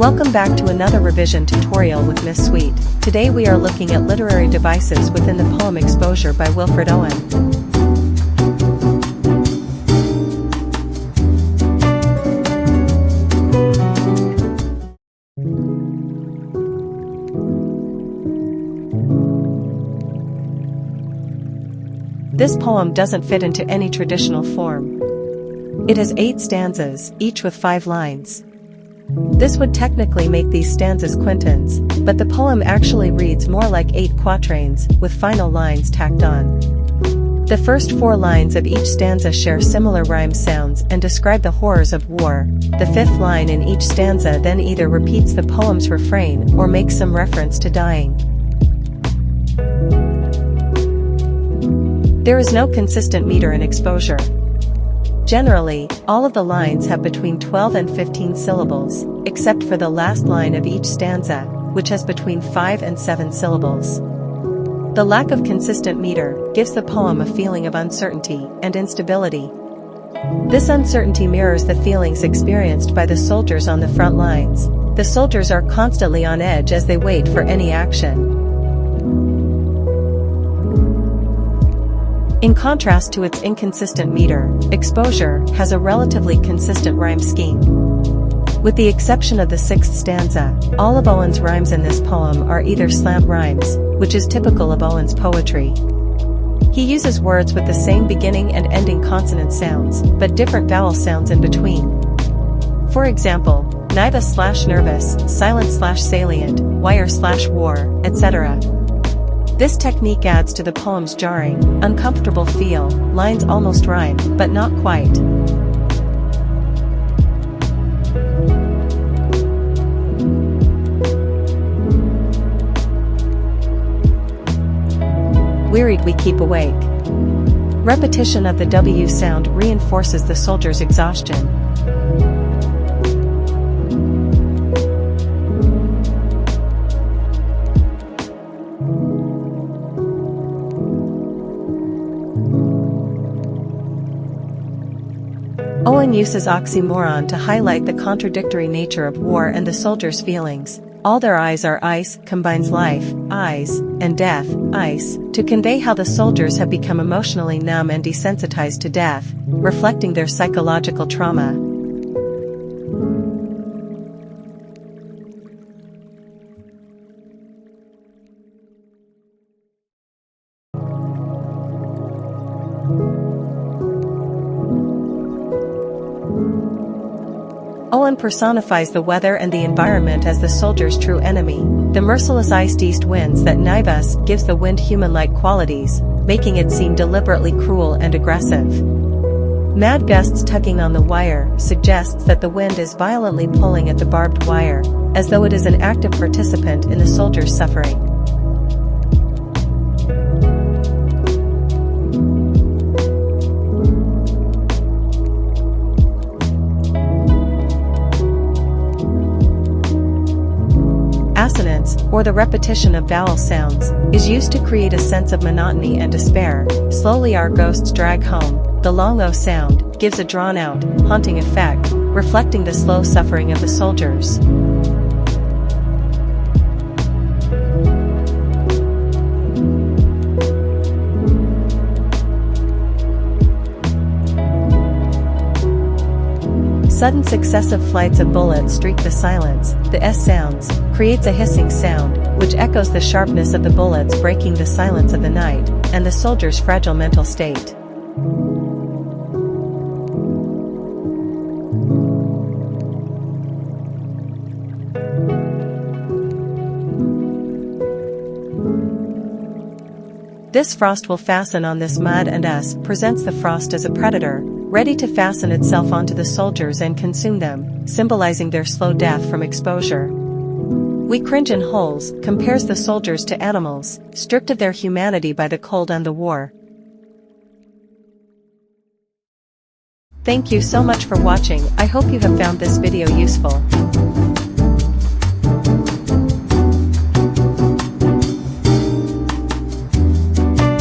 Welcome back to another revision tutorial with Miss Sweet. Today we are looking at literary devices within the poem Exposure by Wilfred Owen. This poem doesn't fit into any traditional form. It has 8 stanzas, each with 5 lines. This would technically make these stanzas quatrains, but the poem actually reads more like 8 quatrains, with final lines tacked on. The first 4 lines of each stanza share similar rhyme sounds and describe the horrors of war. The 5th line in each stanza then either repeats the poem's refrain or makes some reference to dying. There is no consistent meter in Exposure. Generally, all of the lines have between 12 and 15 syllables, except for the last line of each stanza, which has between 5 and 7 syllables. The lack of consistent meter gives the poem a feeling of uncertainty and instability. This uncertainty mirrors the feelings experienced by the soldiers on the front lines. The soldiers are constantly on edge as they wait for any action. In contrast to its inconsistent meter, Exposure has a relatively consistent rhyme scheme. With the exception of the 6th stanza, all of Owen's rhymes in this poem are either slant rhymes, which is typical of Owen's poetry. He uses words with the same beginning and ending consonant sounds, but different vowel sounds in between. For example, Niva/nervous, silent/salient, wire/war, etc. This technique adds to the poem's jarring, uncomfortable feel. Lines almost rhyme, but not quite. Wearied we keep awake. Repetition of the W sound reinforces the soldier's exhaustion. Owen uses oxymoron to highlight the contradictory nature of war and the soldiers' feelings. All their eyes are ice combines life, eyes, and death, ice, to convey how the soldiers have become emotionally numb and desensitized to death, reflecting their psychological trauma. Owen personifies the weather and the environment as the soldier's true enemy. The merciless iced east winds that Nivas gives the wind human-like qualities, making it seem deliberately cruel and aggressive. Mad gusts tugging on the wire suggests that the wind is violently pulling at the barbed wire, as though it is an active participant in the soldier's suffering. Assonance, or the repetition of vowel sounds, is used to create a sense of monotony and despair. Slowly our ghosts drag home. The long O sound gives a drawn-out, haunting effect, reflecting the slow suffering of the soldiers. Sudden successive flights of bullets streak the silence. The S sounds creates a hissing sound, which echoes the sharpness of the bullets breaking the silence of the night, and the soldier's fragile mental state. This frost will fasten on this mud, and us presents the frost as a predator, ready to fasten itself onto the soldiers and consume them, symbolizing their slow death from exposure. We cringe in holes compares the soldiers to animals, stripped of their humanity by the cold and the war. Thank you so much for watching. I hope you have found this video useful.